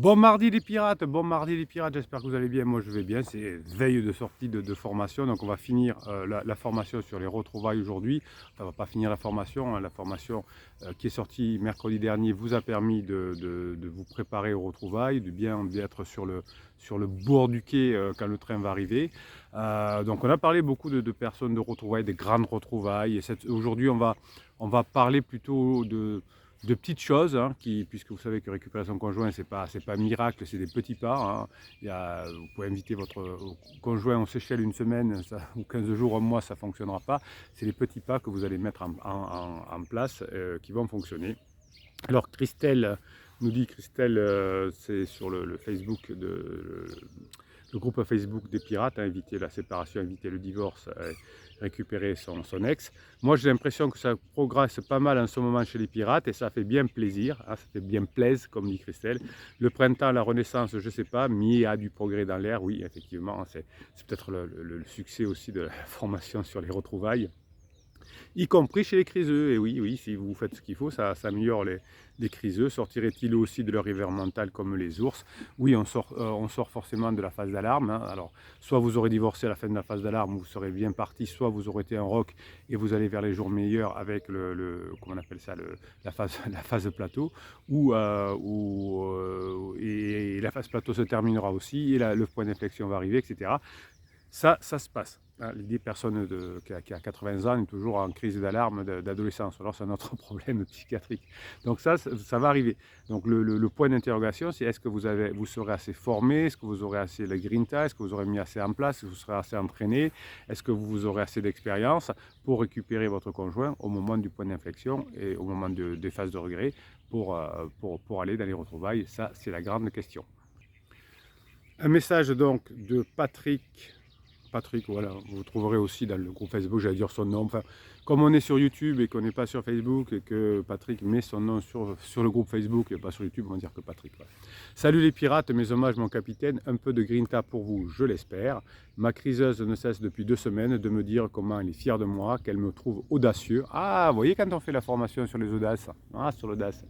bon mardi les pirates, j'espère que vous allez bien, moi je vais bien, c'est veille de sortie de formation, donc on va finir la formation sur les retrouvailles aujourd'hui. Enfin, on va pas finir la formation, hein. La formation qui est sortie mercredi dernier vous a permis de vous préparer aux retrouvailles, de bien être sur le bord du quai quand le train va arriver. Donc on a parlé beaucoup de personnes de retrouvailles, des grandes retrouvailles, et aujourd'hui on va parler plutôt de petites choses, hein, puisque vous savez que récupérer son conjoint, c'est pas miracle, c'est des petits pas, hein. Vous pouvez inviter votre conjoint aux Seychelles une semaine, ou 15 jours, un mois, ça ne fonctionnera pas. C'est les petits pas que vous allez mettre en place qui vont fonctionner. Alors Christelle nous dit, c'est sur le Facebook le groupe Facebook des pirates, hein, éviter la séparation, éviter le divorce, récupérer son ex. Moi j'ai l'impression que ça progresse pas mal en ce moment chez les pirates et ça fait bien plaisir, hein, ça fait bien plaise comme dit Christelle. Le printemps, la renaissance, je sais pas, mais il y a du progrès dans l'air, oui effectivement, c'est peut-être le succès aussi de la formation sur les retrouvailles. Y compris chez les criseux, et oui, oui, si vous faites ce qu'il faut, ça améliore les criseux. Sortiraient-ils aussi de leur hiver mental comme les ours? Oui, on sort forcément de la phase d'alarme, hein. Alors, soit vous aurez divorcé à la fin de la phase d'alarme, vous serez bien parti, soit vous aurez été un rock et vous allez vers les jours meilleurs avec comment on appelle ça, la phase plateau, et la phase plateau se terminera aussi, et le point d'inflexion va arriver, etc. Ça se passe, hein. L'idée, personne qui a 80 ans est toujours en crise d'alarme d'adolescence. Alors c'est un autre problème psychiatrique. Donc ça va arriver. Donc le point d'interrogation, c'est est-ce que vous serez assez formé? Est-ce que vous aurez assez la grinta? Est-ce que vous aurez mis assez en place? Est-ce que vous serez assez entraîné? Est-ce que vous aurez assez d'expérience pour récupérer votre conjoint au moment du point d'inflexion et au moment des phases de regret pour aller dans les retrouvailles? Ça, c'est la grande question. Un message donc de Patrick, voilà, vous trouverez aussi dans le groupe Facebook, j'allais dire son nom. Enfin, comme on est sur YouTube et qu'on n'est pas sur Facebook et que Patrick met son nom sur le groupe Facebook et pas sur YouTube, on va dire que Patrick. Voilà. Salut les pirates, mes hommages mon capitaine, un peu de grinta pour vous, je l'espère. Ma criseuse ne cesse depuis 2 semaines de me dire comment elle est fière de moi, qu'elle me trouve audacieux. Ah, vous voyez quand on fait la formation sur les audaces, sur l'audace.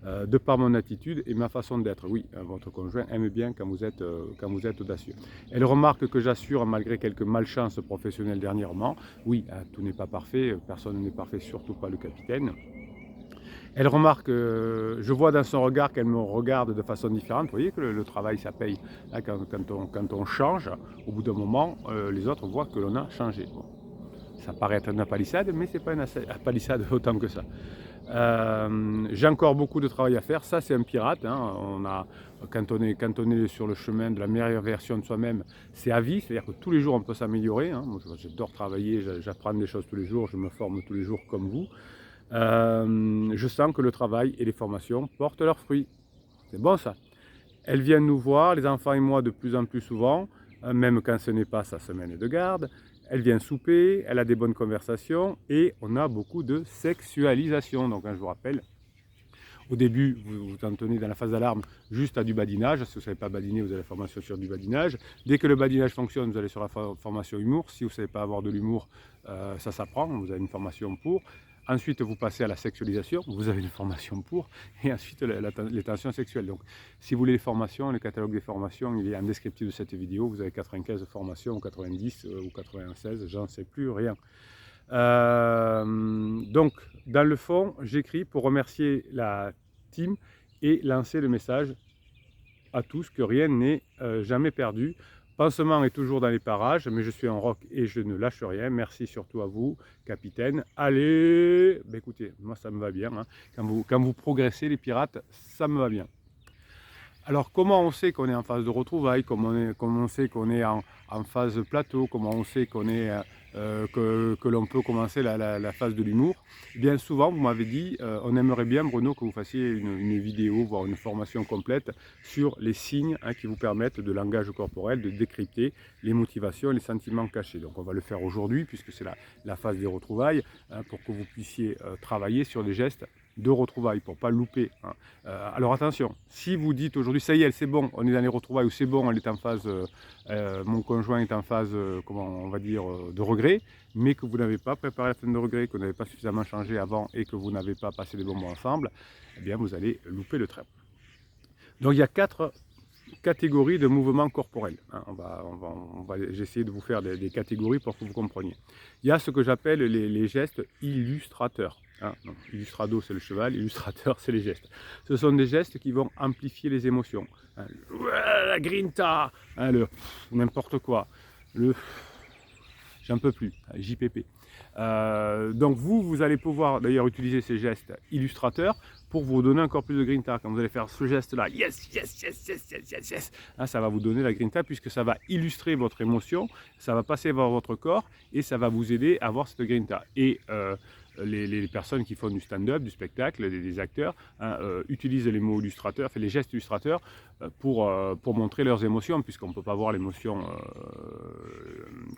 De par mon attitude et ma façon d'être. Oui, votre conjoint aime bien quand vous êtes audacieux. Elle remarque que j'assure malgré quelques malchances professionnelles dernièrement. Oui, tout n'est pas parfait, personne n'est parfait, surtout pas le capitaine. Elle remarque, je vois dans son regard qu'elle me regarde de façon différente. Vous voyez que le travail, ça paye. Là, quand on change, au bout d'un moment, les autres voient que l'on a changé. Bon, ça paraît être une palissade, mais ce n'est pas une palissade autant que ça. J'ai encore beaucoup de travail à faire, ça c'est un pirate, hein. Quand on est sur le chemin de la meilleure version de soi-même, c'est à vie, c'est-à-dire que tous les jours on peut s'améliorer, hein. Moi j'adore travailler, j'apprends des choses tous les jours, je me forme tous les jours comme vous. Je sens que le travail et les formations portent leurs fruits, c'est bon ça. Elle vient nous voir, les enfants et moi, de plus en plus souvent, même quand ce n'est pas sa semaine de garde. Elle vient souper, elle a des bonnes conversations et on a beaucoup de sexualisation. Donc, je vous rappelle, au début, vous en tenez dans la phase d'alarme juste à du badinage. Si vous ne savez pas badiner, vous avez la formation sur du badinage. Dès que le badinage fonctionne, vous allez sur la formation humour. Si vous ne savez pas avoir de l'humour, ça s'apprend, vous avez une formation pour. Ensuite, vous passez à la sexualisation, vous avez une formation pour, et ensuite les tensions sexuelles. Donc, si vous voulez les formations, le catalogue des formations, il est en descriptif de cette vidéo. Vous avez 95 formations, ou 90, ou 96, j'en sais plus rien. Donc, dans le fond, j'écris pour remercier la team et lancer le message à tous que rien n'est jamais perdu. Pansement est toujours dans les parages, mais je suis un rock et je ne lâche rien. Merci surtout à vous, capitaine. Allez, bah écoutez, moi ça me va bien, hein. Quand vous progressez, les pirates, ça me va bien. Alors, comment on sait qu'on est en phase de retrouvailles, comment on sait qu'on est en phase plateau, comment on sait que l'on peut commencer la phase de l'humour? Bien souvent, vous m'avez dit, on aimerait bien, Bruno, que vous fassiez une vidéo, voire une formation complète sur les signes, hein, qui vous permettent de langage corporel, de décrypter les motivations et les sentiments cachés. Donc, on va le faire aujourd'hui, puisque c'est la phase des retrouvailles, hein, pour que vous puissiez travailler sur des gestes de retrouvailles pour ne pas louper, hein. Alors attention, si vous dites aujourd'hui ça y est, c'est bon, on est dans les retrouvailles, ou c'est bon, elle est en phase, mon conjoint est en phase, comment on va dire, de regret, mais que vous n'avez pas préparé la fin de regret, que vous n'avez pas suffisamment changé avant et que vous n'avez pas passé des bons moments ensemble, eh bien vous allez louper le train. Donc il y a 4 catégories de mouvements corporels. Hein. J'essayer de vous faire des catégories pour que vous compreniez. Il y a ce que j'appelle les gestes illustrateurs. Hein. Donc, illustrado, c'est le cheval, illustrateur, c'est les gestes. Ce sont des gestes qui vont amplifier les émotions. Hein. La grinta, hein, le n'importe quoi, le j'en peux plus, JPP. Donc vous allez pouvoir d'ailleurs utiliser ces gestes illustrateurs pour vous donner encore plus de grinta. Quand vous allez faire ce geste-là, yes, yes, yes, yes, yes, yes, yes, hein, ça va vous donner la grinta puisque ça va illustrer votre émotion, ça va passer par votre corps et ça va vous aider à avoir cette grinta. Et les personnes qui font du stand-up, du spectacle, des acteurs, hein, utilisent les mots illustrateurs, les gestes illustrateurs pour montrer leurs émotions, puisqu'on ne peut pas voir l'émotion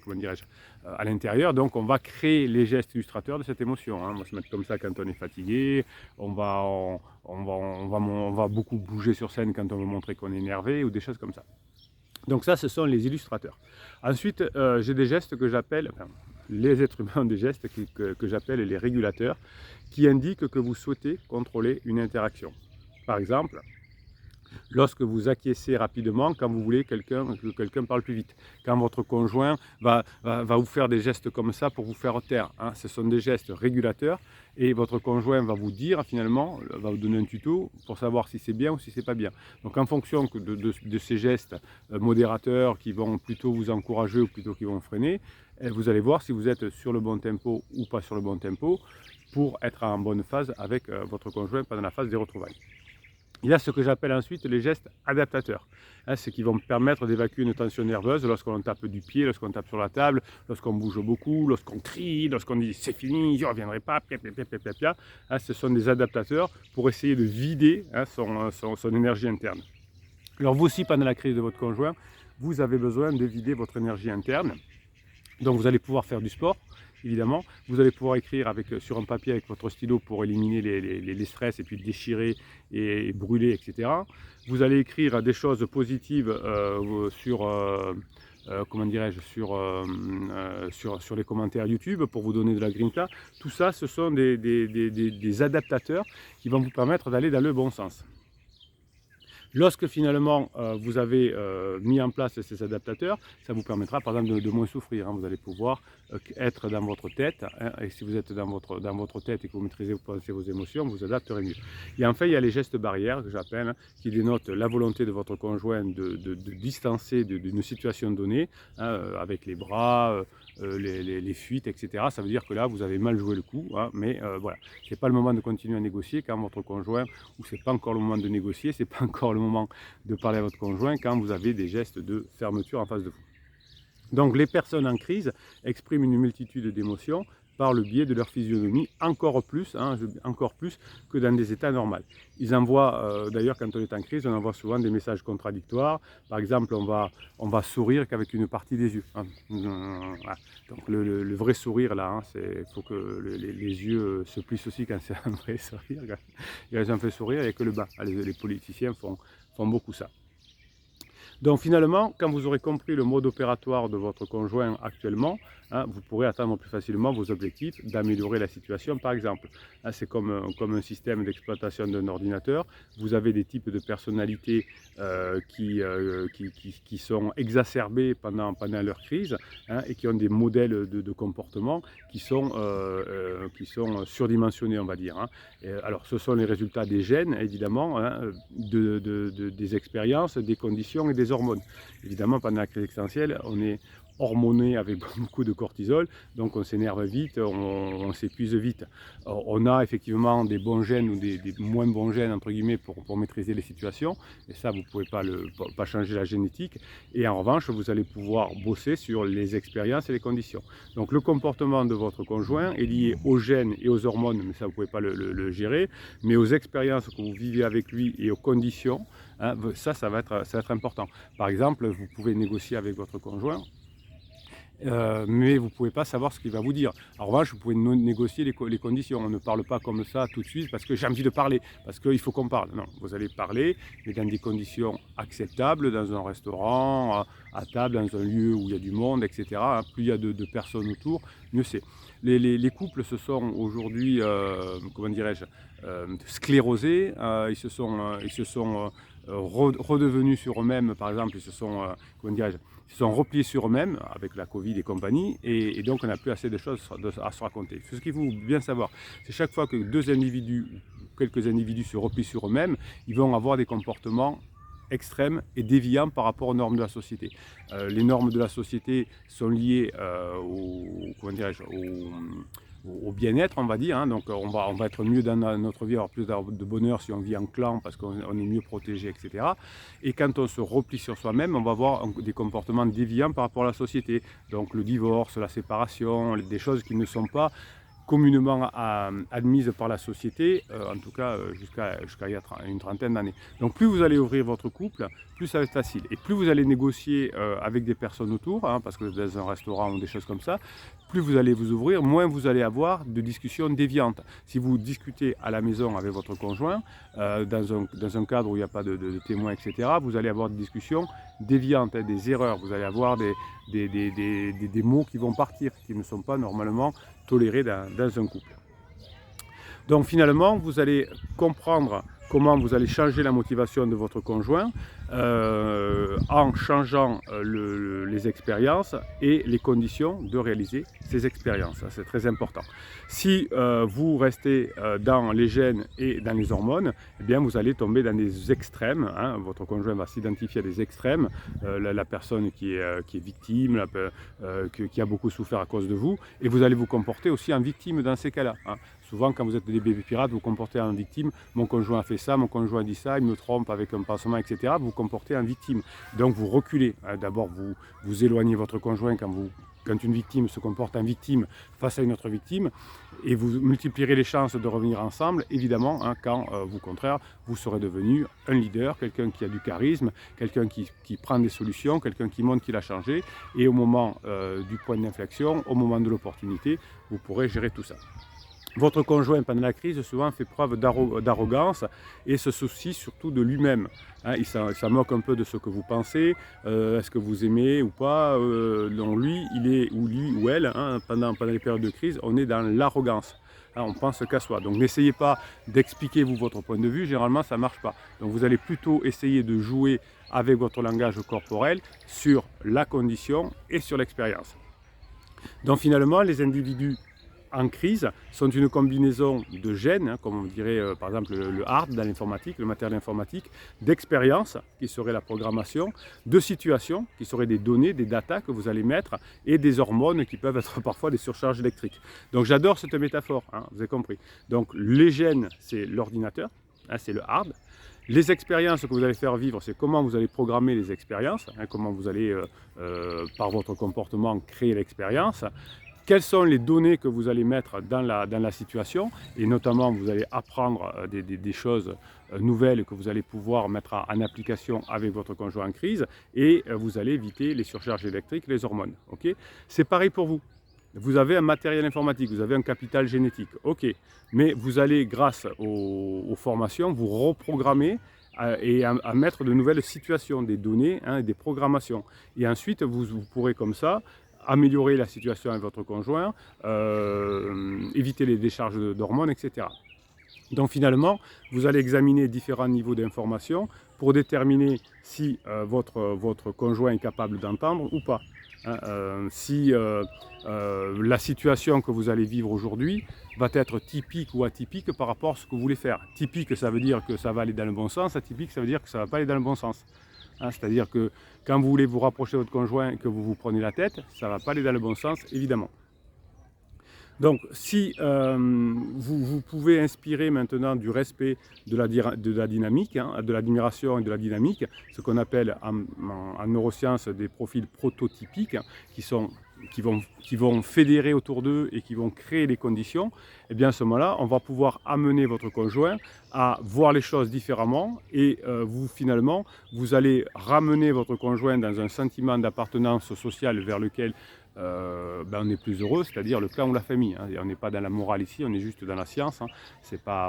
comment dirais-je, à l'intérieur. Donc on va créer les gestes illustrateurs de cette émotion. Hein. On va se mettre comme ça quand on est fatigué, on va beaucoup bouger sur scène quand on veut montrer qu'on est énervé, ou des choses comme ça. Donc ça, ce sont les illustrateurs. Ensuite, j'ai des gestes que j'appelle, enfin, les êtres humains ont des gestes que j'appelle les régulateurs, qui indiquent que vous souhaitez contrôler une interaction. Par exemple, lorsque vous acquiescez rapidement quand vous voulez que quelqu'un parle plus vite. Quand votre conjoint va vous faire des gestes comme ça pour vous faire taire. Hein. Ce sont des gestes régulateurs et votre conjoint va vous dire finalement, va vous donner un tuto pour savoir si c'est bien ou si c'est pas bien. Donc en fonction de ces gestes modérateurs qui vont plutôt vous encourager ou plutôt qui vont freiner, vous allez voir si vous êtes sur le bon tempo ou pas sur le bon tempo pour être en bonne phase avec votre conjoint pendant la phase des retrouvailles. Il y a ce que j'appelle ensuite les gestes adaptateurs. Hein, c'est qui vont permettre d'évacuer une tension nerveuse lorsqu'on tape du pied, lorsqu'on tape sur la table, lorsqu'on bouge beaucoup, lorsqu'on crie, lorsqu'on dit c'est fini, je ne reviendrai pas, hein, ce sont des adaptateurs pour essayer de vider hein, son énergie interne. Alors vous aussi, pendant la crise de votre conjoint, vous avez besoin de vider votre énergie interne. Donc vous allez pouvoir faire du sport, évidemment. Vous allez pouvoir écrire sur un papier avec votre stylo pour éliminer les stress et puis déchirer et brûler, etc. Vous allez écrire des choses positives comment dirais-je, sur les commentaires YouTube pour vous donner de la grinta. Tout ça, ce sont des adaptateurs qui vont vous permettre d'aller dans le bon sens. Lorsque finalement vous avez mis en place ces adaptateurs, ça vous permettra par exemple de moins souffrir. Hein. Vous allez pouvoir être dans votre tête, hein, et si vous êtes dans votre tête et que vous maîtrisez, vous pensez vos émotions, vous adapterez mieux. Et enfin, il y a les gestes barrières que j'appelle, hein, qui dénotent la volonté de votre conjoint de distancer d'une situation donnée, hein, avec les bras, les fuites, etc. Ça veut dire que là, vous avez mal joué le coup, hein, mais voilà, c'est pas le moment de continuer à négocier quand votre conjoint, ou c'est pas encore le moment de négocier, c'est pas encore le moment de parler à votre conjoint quand vous avez des gestes de fermeture en face de vous. Donc les personnes en crise expriment une multitude d'émotions par le biais de leur physionomie, encore plus que dans des états normaux. Ils envoient, d'ailleurs quand on est en crise, on envoie souvent des messages contradictoires. Par exemple, on va sourire qu'avec une partie des yeux. Hein. Voilà. Donc le vrai sourire là, hein, il faut que les yeux se plissent aussi quand c'est un vrai sourire. Quand ils ont fait sourire, il n'y a que le bas. Les politiciens font beaucoup ça. Donc finalement, quand vous aurez compris le mode opératoire de votre conjoint actuellement, hein, vous pourrez atteindre plus facilement vos objectifs d'améliorer la situation par exemple. Hein, c'est comme un système d'exploitation d'un ordinateur. Vous avez des types de personnalités qui sont exacerbés pendant leur crise, hein, et qui ont des modèles de comportement qui sont surdimensionnés, on va dire. Hein. Alors ce sont les résultats des gènes, évidemment, hein, des expériences, des conditions et des hormones. Évidemment, pendant la crise existentielle, on est hormoné avec beaucoup de cortisol, donc on s'énerve vite, on s'épuise vite. On a effectivement des bons gènes ou des moins bons gènes, entre guillemets, pour maîtriser les situations, et ça, vous ne pouvez pas changer la génétique, et en revanche, vous allez pouvoir bosser sur les expériences et les conditions. Donc le comportement de votre conjoint est lié aux gènes et aux hormones, mais ça, vous ne pouvez pas le gérer, mais aux expériences que vous vivez avec lui et aux conditions, hein, ça va être important. Par exemple, vous pouvez négocier avec votre conjoint, mais vous ne pouvez pas savoir ce qu'il va vous dire. En revanche, vous pouvez négocier les conditions. On ne parle pas comme ça tout de suite parce que j'ai envie de parler, parce qu'il faut qu'on parle. Non, vous allez parler, mais dans des conditions acceptables, dans un restaurant, à table, dans un lieu où il y a du monde, etc. Plus il y a de personnes autour, mieux c'est. Les couples se sont aujourd'hui, comment dirais-je, sclérosés. Ils se sont redevenus sur eux-mêmes, par exemple, ils se sont, comment dirais-je, ils se sont repliés sur eux-mêmes avec la Covid et compagnie, et donc on n'a plus assez de choses à se raconter. Ce qu'il faut bien savoir, c'est chaque fois que deux individus, quelques individus se replient sur eux-mêmes, ils vont avoir des comportements extrêmes et déviants par rapport aux normes de la société. Les normes de la société sont liées comment dirais-je, au bien-être, on va dire, hein. Donc on va être mieux dans notre vie, avoir plus de bonheur si on vit en clan parce qu'on est mieux protégé, etc. Et quand on se replie sur soi-même, on va avoir des comportements déviants par rapport à la société. Donc le divorce, la séparation, des choses qui ne sont pas communément admise par la société, en tout cas jusqu'à il y a une trentaine d'années. Donc plus vous allez ouvrir votre couple, plus ça va être facile. Et plus vous allez négocier avec des personnes autour, hein, parce que vous êtes dans un restaurant ou des choses comme ça, plus vous allez vous ouvrir, moins vous allez avoir de discussions déviantes. Si vous discutez à la maison avec votre conjoint, dans un cadre où il n'y a pas de témoins, etc., vous allez avoir des discussions déviantes, hein, des erreurs. Vous allez avoir des mots qui vont partir, qui ne sont pas normalement tolérés dans un couple. Donc finalement, vous allez comprendre comment vous allez changer la motivation de votre conjoint en changeant les expériences et les conditions de réaliser ces expériences. C'est très important. Si vous restez dans les gènes et dans les hormones, eh bien vous allez tomber dans des extrêmes, hein. Votre conjoint va s'identifier à des extrêmes, la personne qui est victime, qui a beaucoup souffert à cause de vous, et vous allez vous comporter aussi en victime dans ces cas-là, hein. Souvent, quand vous êtes des bébés pirates, vous vous comportez en victime. Mon conjoint a fait ça, mon conjoint a dit ça, il me trompe avec un pansement, etc. Vous vous comportez en victime. Donc, vous reculez. D'abord, vous éloignez votre conjoint quand une victime se comporte en victime face à une autre victime. Et vous multiplierez les chances de revenir ensemble, évidemment, hein, quand, au contraire, vous serez devenu un leader, quelqu'un qui a du charisme, quelqu'un qui prend des solutions, quelqu'un qui montre qu'il a changé. Et au moment du point d'inflexion, au moment de l'opportunité, vous pourrez gérer tout ça. Votre conjoint, pendant la crise, souvent fait preuve d'arrogance et se soucie surtout de lui-même. Hein, il s'en moque un peu de ce que vous pensez, est-ce que vous aimez ou pas. Donc lui ou elle, hein, pendant les périodes de crise, on est dans l'arrogance. Hein, on pense qu'à soi. Donc n'essayez pas d'expliquer vous votre point de vue, généralement ça ne marche pas. Donc vous allez plutôt essayer de jouer avec votre langage corporel sur la condition et sur l'expérience. Donc finalement, les individus en crise sont une combinaison de gènes, hein, comme on dirait par exemple le hard dans l'informatique, le matériel informatique, d'expériences qui serait la programmation, de situations qui seraient des données, des datas que vous allez mettre, et des hormones qui peuvent être parfois des surcharges électriques. Donc j'adore cette métaphore, hein, vous avez compris. Donc les gènes, c'est l'ordinateur, hein, c'est le hard. Les expériences que vous allez faire vivre, c'est comment vous allez programmer les expériences, hein, comment vous allez, par votre comportement, créer l'expérience. Quelles sont les données que vous allez mettre dans la situation, et notamment vous allez apprendre des choses nouvelles que vous allez pouvoir mettre en application avec votre conjoint en crise, et vous allez éviter les surcharges électriques, les hormones. Okay, c'est pareil pour vous. Vous avez un matériel informatique, vous avez un capital génétique, ok, mais vous allez, grâce aux formations, vous reprogrammer et à mettre de nouvelles situations, des données, hein, des programmations. Et ensuite, vous pourrez comme ça améliorer la situation avec votre conjoint, éviter les décharges d'hormones, etc. Donc finalement, vous allez examiner différents niveaux d'information pour déterminer si votre conjoint est capable d'entendre ou pas. Hein, si la situation que vous allez vivre aujourd'hui va être typique ou atypique par rapport à ce que vous voulez faire. Typique, ça veut dire que ça va aller dans le bon sens. Atypique, ça veut dire que ça ne va pas aller dans le bon sens. Hein, c'est-à-dire que quand vous voulez vous rapprocher de votre conjoint et que vous vous prenez la tête, ça ne va pas aller dans le bon sens, évidemment. Donc, si vous pouvez inspirer maintenant du respect de la dynamique, hein, de l'admiration et de la dynamique, ce qu'on appelle en neurosciences des profils prototypiques, hein, qui vont fédérer autour d'eux et qui vont créer les conditions, et bien à ce moment-là, on va pouvoir amener votre conjoint à voir les choses différemment, et finalement, vous allez ramener votre conjoint dans un sentiment d'appartenance sociale vers lequel on est plus heureux, c'est-à-dire le clan ou la famille. Hein. On n'est pas dans la morale ici, on est juste dans la science. Hein.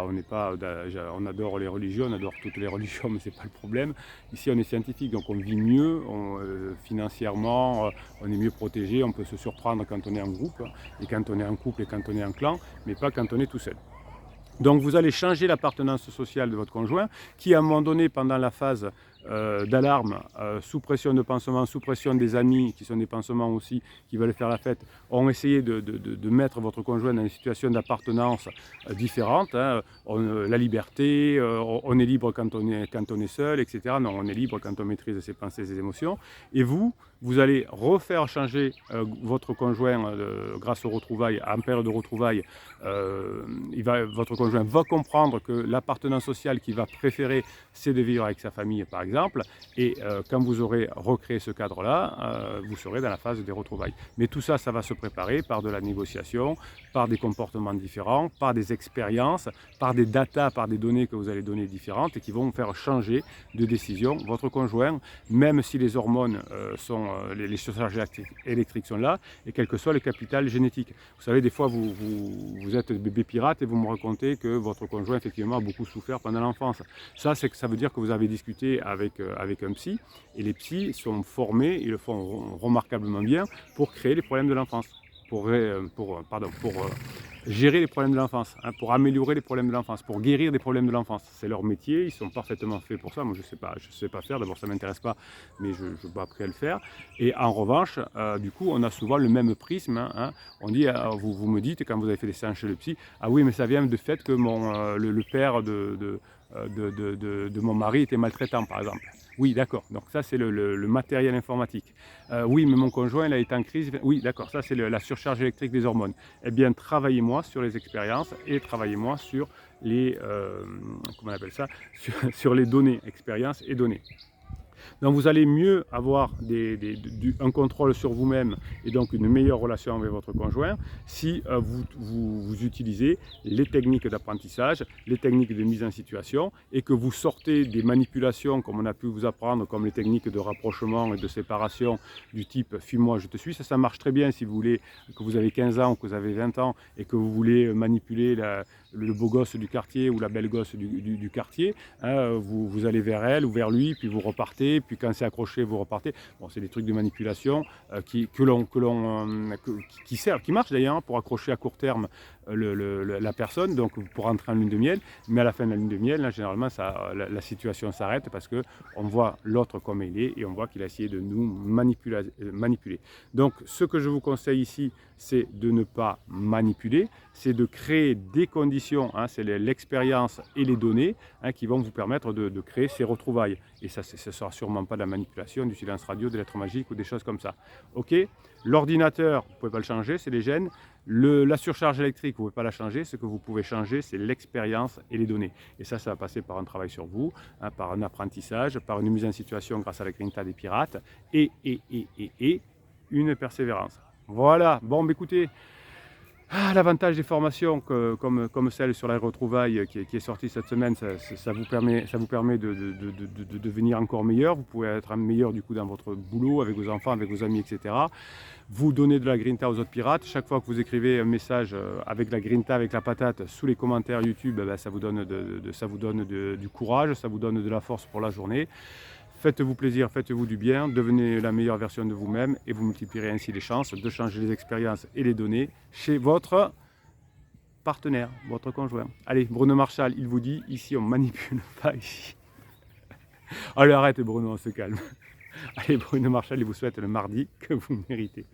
On adore les religions, on adore toutes les religions, mais ce n'est pas le problème. Ici, on est scientifique, donc on vit mieux, financièrement, on est mieux protégé, on peut se surprendre quand on est en groupe, et quand on est en couple et quand on est en clan, mais pas quand on est tout seul. Donc vous allez changer l'appartenance sociale de votre conjoint qui à un moment donné pendant la phase d'alarme, sous pression de pansement, sous pression des amis qui sont des pansements aussi, qui veulent faire la fête, ont essayé de mettre votre conjoint dans une situation d'appartenance différente. Hein. La liberté, on est libre quand on est seul, etc. Non, on est libre quand on maîtrise ses pensées, ses émotions. Et vous allez refaire changer votre conjoint grâce aux retrouvailles, en période de retrouvailles. Votre conjoint va comprendre que l'appartenance sociale qu'il va préférer, c'est de vivre avec sa famille, par exemple. Et quand vous aurez recréé ce cadre-là, vous serez dans la phase des retrouvailles. Mais tout ça, ça va se préparer par de la négociation, par des comportements différents, par des expériences, par des datas, par des données que vous allez donner différentes et qui vont faire changer de décision votre conjoint, même si les hormones les surcharges électriques sont là, et quel que soit le capital génétique. Vous savez, des fois, vous êtes bébé pirate et vous me racontez que votre conjoint, effectivement, a beaucoup souffert pendant l'enfance. Ça veut dire que vous avez discuté avec un psy, et les psys sont formés, ils le font remarquablement bien, pour créer les problèmes de l'enfance, pour gérer les problèmes de l'enfance, hein, pour améliorer les problèmes de l'enfance, pour guérir des problèmes de l'enfance. C'est leur métier, ils sont parfaitement faits pour ça. Moi, je sais pas faire, d'abord ça ne m'intéresse pas, mais je dois après le faire. Et en revanche, du coup, on a souvent le même prisme. Hein. On dit, vous me dites, quand vous avez fait des séances chez le psy, ah oui, mais ça vient du fait que le père de mon mari était maltraitant, par exemple. Oui, d'accord. Donc ça, c'est le matériel informatique. Oui, mais mon conjoint, il a été en crise. Oui, d'accord. Ça, c'est la surcharge électrique des hormones. Eh bien, travaillez-moi sur les expériences et travaillez-moi sur les, comment on appelle ça, sur les données, expériences et données. Donc vous allez mieux avoir un contrôle sur vous-même et donc une meilleure relation avec votre conjoint si vous utilisez les techniques d'apprentissage, les techniques de mise en situation et que vous sortez des manipulations comme on a pu vous apprendre, comme les techniques de rapprochement et de séparation du type « fuis-moi, je te suis ». Ça marche très bien si vous voulez, que vous avez 15 ans ou que vous avez 20 ans et que vous voulez manipuler le beau gosse du quartier ou la belle gosse du quartier. Hein, vous allez vers elle ou vers lui, puis vous repartez, puis quand c'est accroché, vous repartez. Bon, c'est des trucs de manipulation qui marchent d'ailleurs hein, pour accrocher à court terme la personne, donc pour rentrer en lune de miel. Mais à la fin de la lune de miel, là, généralement, la situation s'arrête parce qu'on voit l'autre comme il est et on voit qu'il a essayé de nous manipuler. Donc, ce que je vous conseille ici, c'est de ne pas manipuler, c'est de créer des conditions, hein, c'est l'expérience et les données hein, qui vont vous permettre de créer ces retrouvailles. Et ça ne sera sûrement pas de la manipulation, du silence radio, des lettres magiques ou des choses comme ça. Ok. L'ordinateur, vous ne pouvez pas le changer, c'est les gènes. La surcharge électrique, vous ne pouvez pas la changer. Ce que vous pouvez changer, c'est l'expérience et les données. Et ça va passer par un travail sur vous, hein, par un apprentissage, par une mise en situation grâce à la grinta des pirates et une persévérance. Voilà, bon, écoutez, l'avantage des formations comme celle sur la retrouvaille qui est sortie cette semaine, ça vous permet de devenir encore meilleur. Vous pouvez être meilleur du coup dans votre boulot, avec vos enfants, avec vos amis, etc. Vous donnez de la grinta aux autres pirates. Chaque fois que vous écrivez un message avec la grinta, avec la patate, sous les commentaires YouTube, ça vous donne du courage, ça vous donne de la force pour la journée. Faites-vous plaisir, faites-vous du bien, devenez la meilleure version de vous-même et vous multiplierez ainsi les chances de changer les expériences et les données chez votre partenaire, votre conjoint. Allez, Bruno Marchal, il vous dit, ici on ne manipule pas ici. Allez, arrête Bruno, on se calme. Allez, Bruno Marchal, il vous souhaite le mardi que vous méritez.